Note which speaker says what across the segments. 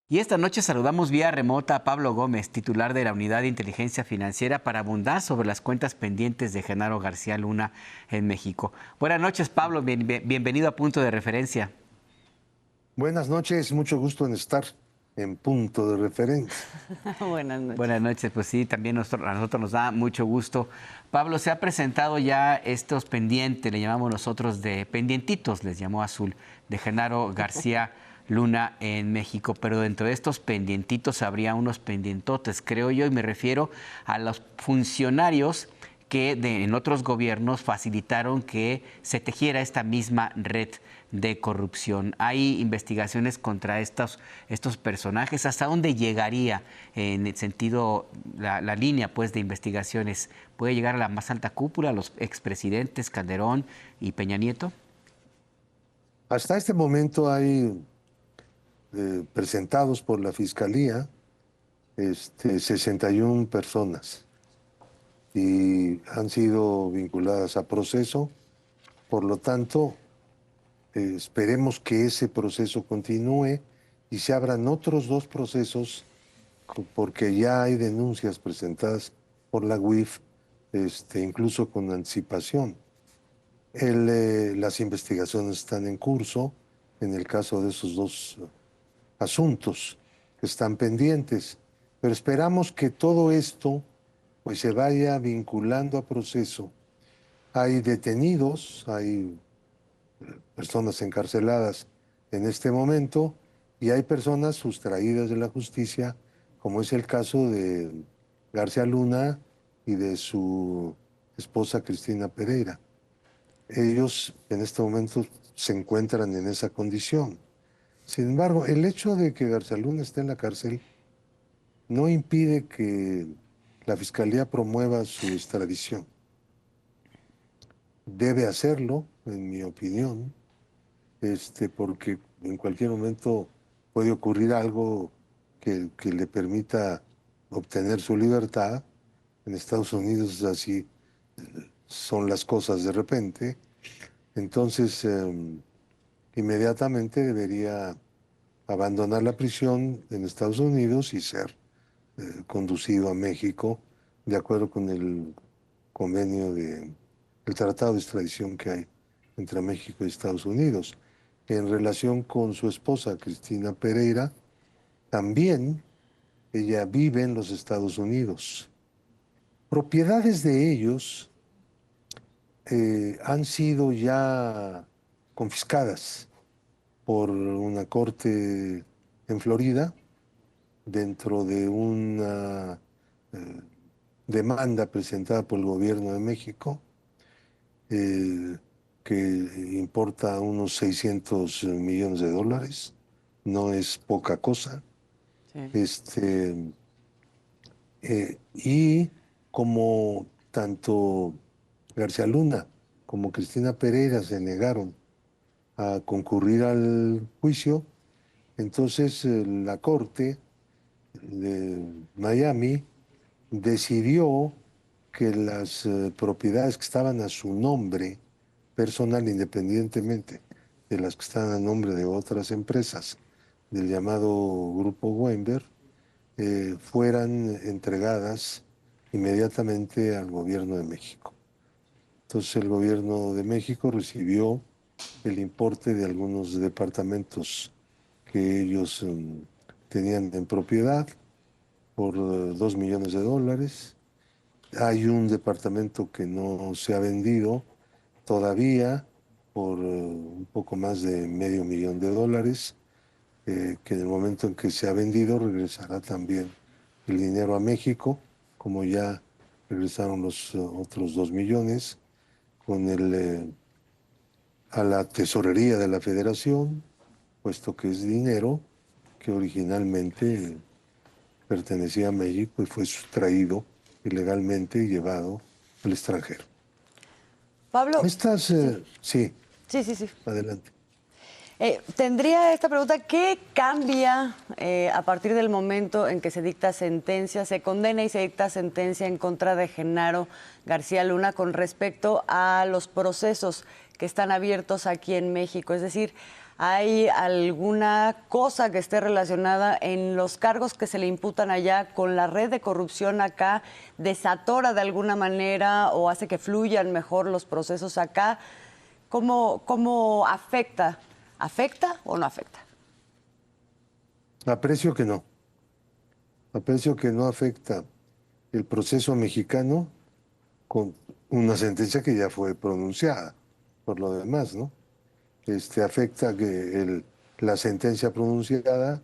Speaker 1: Y esta noche saludamos vía remota a Pablo Gómez, titular de la Unidad de Inteligencia Financiera, para abundar sobre las cuentas pendientes de Genaro García Luna en México. Buenas noches, Pablo. Bienvenido a Punto de Referencia.
Speaker 2: Buenas noches, mucho gusto en estar en Punto de Referencia.
Speaker 3: Buenas noches.
Speaker 1: Buenas noches, pues sí, también a nosotros nos da mucho gusto. Pablo, se ha presentado ya estos pendientes, le llamamos nosotros de pendientitos, les llamó Azul, de Genaro García Luna en México, pero dentro de estos pendientitos habría unos pendientotes, creo yo, y me refiero a los funcionarios que en otros gobiernos facilitaron que se tejiera esta misma red de corrupción. Hay investigaciones contra estos personajes. ¿Hasta dónde llegaría en el sentido, la línea pues de investigaciones? ¿Puede llegar a la más alta cúpula, a los expresidentes Calderón y Peña Nieto?
Speaker 2: Hasta este momento hay presentados por la Fiscalía 61 personas y han sido vinculadas a proceso. Por lo tanto, esperemos que ese proceso continúe y se abran otros 2 procesos porque ya hay denuncias presentadas por la UIF, incluso con anticipación. Las investigaciones están en curso en el caso de esos 2 asuntos que están pendientes, pero esperamos que todo esto pues se vaya vinculando a proceso. Hay detenidos, hay personas encarceladas en este momento y hay personas sustraídas de la justicia, como es el caso de García Luna y de su esposa Cristina Pereira. Ellos en este momento se encuentran en esa condición. Sin embargo, el hecho de que García Luna esté en la cárcel no impide que la Fiscalía promueva su extradición. Debe hacerlo, en mi opinión, porque en cualquier momento puede ocurrir algo que le permita obtener su libertad. En Estados Unidos así son las cosas de repente. Entonces, inmediatamente debería abandonar la prisión en Estados Unidos y ser conducido a México de acuerdo con el convenio el tratado de extradición que hay entre México y Estados Unidos. En relación con su esposa, Cristina Pereira, también ella vive en los Estados Unidos. Propiedades de ellos han sido ya confiscadas por una corte en Florida dentro de una demanda presentada por el gobierno de México que importa unos 600 millones de dólares. No es poca cosa. Sí. Y como tanto García Luna como Cristina Pereira se negaron a concurrir al juicio, entonces la Corte de Miami decidió que las propiedades que estaban a su nombre personal, independientemente de las que están a nombre de otras empresas del llamado Grupo Weinberg, fueran entregadas inmediatamente al gobierno de México. Entonces el gobierno de México recibió el importe de algunos departamentos que ellos tenían en propiedad por $2 millones. Hay un departamento que no se ha vendido todavía por un poco más de $500,000, que en el momento en que se ha vendido regresará también el dinero a México, como ya regresaron los otros 2 millones, con a la tesorería de la Federación, puesto que es dinero que originalmente pertenecía a México y fue sustraído ilegalmente y llevado al extranjero.
Speaker 3: Pablo.
Speaker 2: Sí.
Speaker 3: Sí.
Speaker 2: Adelante.
Speaker 3: Tendría esta pregunta: ¿qué cambia a partir del momento en que se dicta sentencia, se condena y se dicta sentencia en contra de Genaro García Luna con respecto a los procesos que están abiertos aquí en México. Es decir, ¿hay alguna cosa que esté relacionada en los cargos que se le imputan allá con la red de corrupción acá? ¿Desatora de alguna manera o hace que fluyan mejor los procesos acá? ¿Cómo afecta? ¿Afecta o no afecta?
Speaker 2: Aprecio que no. Aprecio que no afecta el proceso mexicano con una sentencia que ya fue pronunciada, por lo demás, ¿no? Afecta que la sentencia pronunciada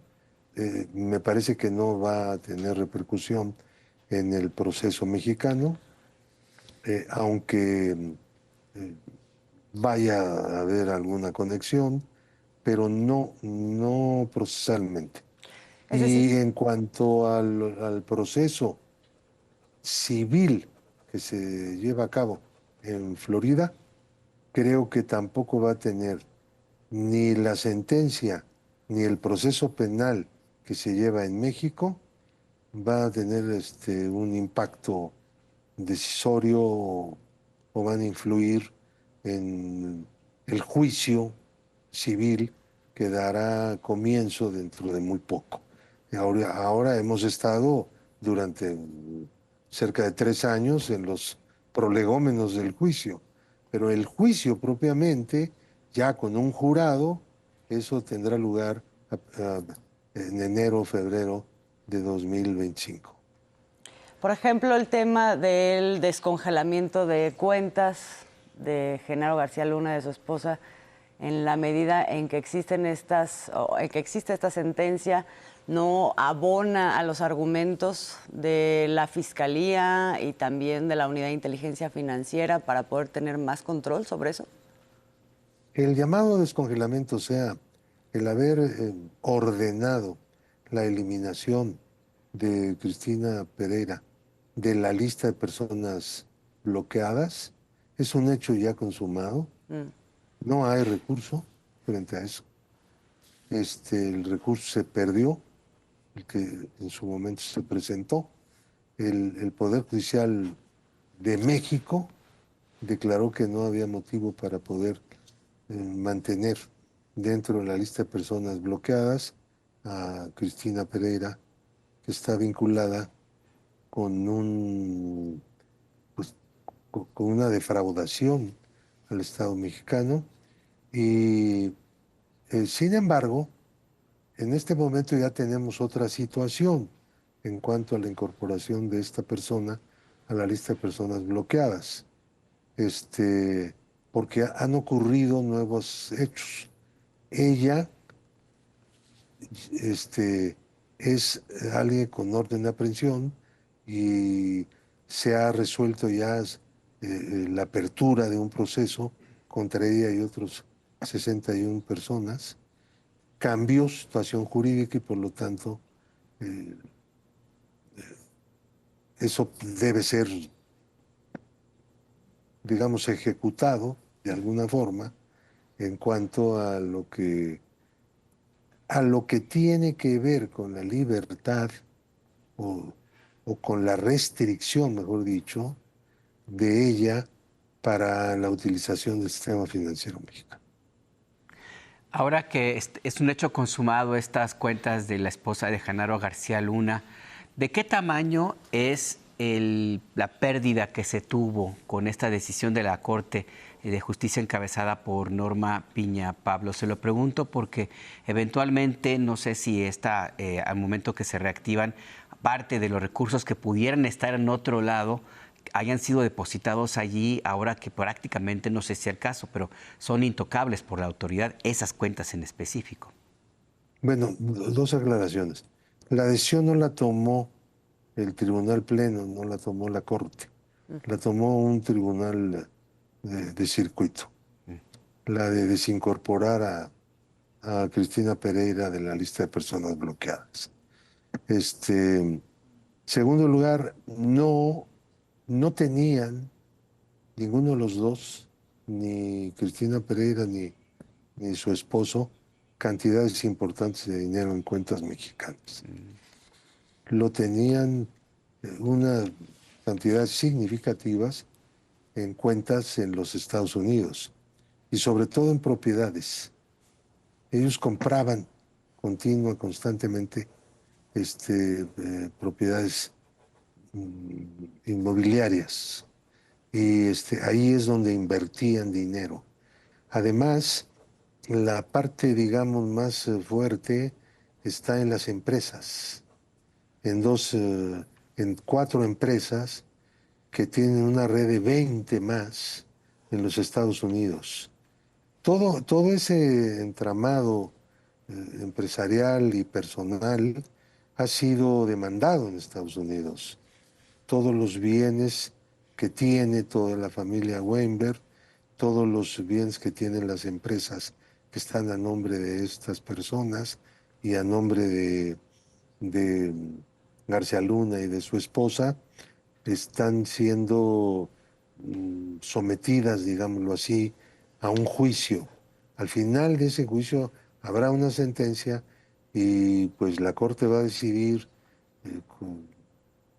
Speaker 2: me parece que no va a tener repercusión en el proceso mexicano, aunque vaya a haber alguna conexión, pero no procesalmente.
Speaker 3: Es decir,
Speaker 2: Y en cuanto al proceso civil que se lleva a cabo en Florida, creo que tampoco va a tener ni la sentencia ni el proceso penal que se lleva en México va a tener un impacto decisorio o van a influir en el juicio civil que dará comienzo dentro de muy poco. Ahora hemos estado durante cerca de 3 años en los prolegómenos del juicio, pero el juicio propiamente, ya con un jurado, eso tendrá lugar en enero o febrero de 2025.
Speaker 3: por ejemplo, el tema del descongelamiento de cuentas de Genaro García Luna, de su esposa, en la medida en que existen en que existe esta sentencia, no abona a los argumentos de la Fiscalía y también de la Unidad de Inteligencia Financiera para poder tener más control sobre eso.
Speaker 2: El llamado descongelamiento, o sea, el haber ordenado la eliminación de Cristina Pereira de la lista de personas bloqueadas, es un hecho ya consumado. No hay recurso frente a eso. El recurso se perdió, el que en su momento se presentó. El Poder Judicial de México declaró que no había motivo para poder mantener dentro de la lista de personas bloqueadas a Cristina Pereira, que está vinculada con pues, con una defraudación al Estado mexicano. Y sin embargo, en este momento ya tenemos otra situación en cuanto a la incorporación de esta persona a la lista de personas bloqueadas, porque han ocurrido nuevos hechos. Ella es alguien con orden de aprehensión y se ha resuelto ya la apertura de un proceso contra ella y otros 61 personas. Cambió su situación jurídica y por lo tanto eh, eso debe ser, digamos, ejecutado de alguna forma en cuanto a lo que tiene que ver con la libertad o, o con la restricción, mejor dicho, de ella para la utilización del sistema financiero mexicano.
Speaker 1: Ahora que es un hecho consumado estas cuentas de la esposa de Genaro García Luna, ¿de qué tamaño es la pérdida que se tuvo con esta decisión de la Corte de Justicia encabezada por Norma Piña, Pablo? Se lo pregunto porque eventualmente, no sé si al momento que se reactivan, parte de los recursos que pudieran estar en otro lado hayan sido depositados allí, ahora que prácticamente, no sé si es el caso, pero son intocables por la autoridad esas cuentas en específico.
Speaker 2: Bueno, dos aclaraciones. La decisión no la tomó el Tribunal Pleno, no la tomó la Corte, la tomó un tribunal de circuito, la de desincorporar a Cristina Pereira de la lista de personas bloqueadas. Segundo lugar, no tenían ninguno de los dos, ni Cristina Pereira ni su esposo, cantidades importantes de dinero en cuentas mexicanas. Lo tenían unas cantidades significativas en cuentas en los Estados Unidos. y sobre todo en propiedades. Ellos compraban constantemente propiedades inmobiliarias y ahí es donde invertían dinero. Además, la parte, digamos, más fuerte está en las empresas, en 4 empresas que tienen una red de 20 más en los Estados Unidos. Todo ese entramado empresarial y personal ha sido demandado en Estados Unidos. Todos los bienes que tiene toda la familia Weinberg, todos los bienes que tienen las empresas que están a nombre de estas personas y a nombre de García Luna y de su esposa, están siendo sometidas, digámoslo así, a un juicio. Al final de ese juicio habrá una sentencia y pues la Corte va a decidir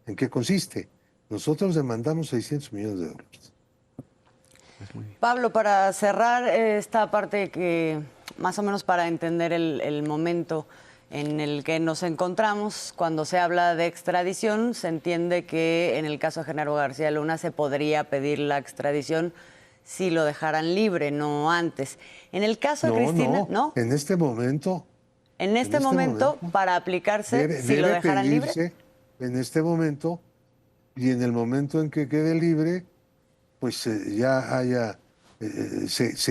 Speaker 2: en qué consiste. Nosotros demandamos 600 millones de dólares.
Speaker 3: Pablo, para cerrar esta parte que más o menos para entender el momento en el que nos encontramos, cuando se habla de extradición, se entiende que en el caso de Genaro García Luna se podría pedir la extradición si lo dejaran libre, no antes. En el caso de Cristina, ¿no?
Speaker 2: En este momento.
Speaker 3: En este momento, para aplicarse, si lo dejaran libre.
Speaker 2: En este momento, y en el momento en que quede libre, pues se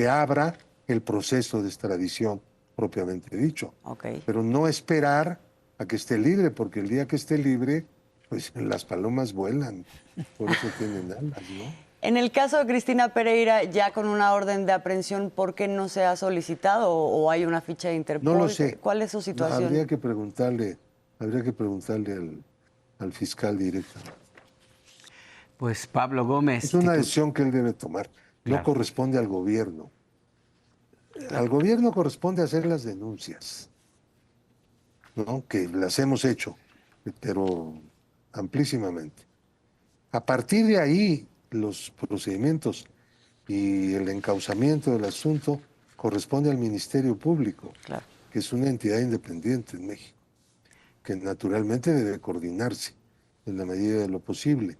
Speaker 2: abra el proceso de extradición propiamente dicho.
Speaker 3: Okay.
Speaker 2: Pero no esperar a que esté libre, porque el día que esté libre, pues las palomas vuelan, por eso tienen alas, ¿no?
Speaker 3: En el caso de Cristina Pereira, ya con una orden de aprehensión, ¿por qué no se ha solicitado o hay una ficha de Interpol?
Speaker 2: No lo sé.
Speaker 3: ¿Cuál es su situación?
Speaker 2: Habría que preguntarle al fiscal directamente.
Speaker 1: Pues Pablo Gómez.
Speaker 2: Es una decisión que él debe tomar. No
Speaker 1: Claro.
Speaker 2: corresponde al gobierno. Al gobierno corresponde hacer las denuncias, ¿no? Que las hemos hecho, pero amplísimamente. A partir de ahí, los procedimientos y el encauzamiento del asunto corresponde al Ministerio Público,
Speaker 3: Claro.
Speaker 2: que es una entidad independiente en México, que naturalmente debe coordinarse en la medida de lo posible,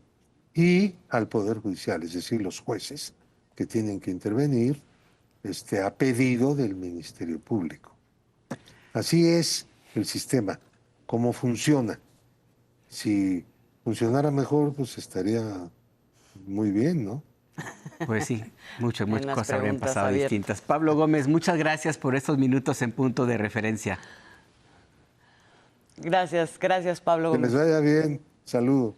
Speaker 2: y al Poder Judicial, es decir, los jueces que tienen que intervenir a pedido del Ministerio Público. Así es el sistema, cómo funciona. Si funcionara mejor, pues estaría muy bien, ¿no?
Speaker 1: Pues sí, muchas cosas habrían pasado
Speaker 3: abiertas.
Speaker 1: distintas. Pablo Gómez, muchas gracias por estos minutos en Punto de Referencia.
Speaker 3: Gracias, Pablo
Speaker 2: Que
Speaker 3: Gómez.
Speaker 2: les vaya bien. Saludos.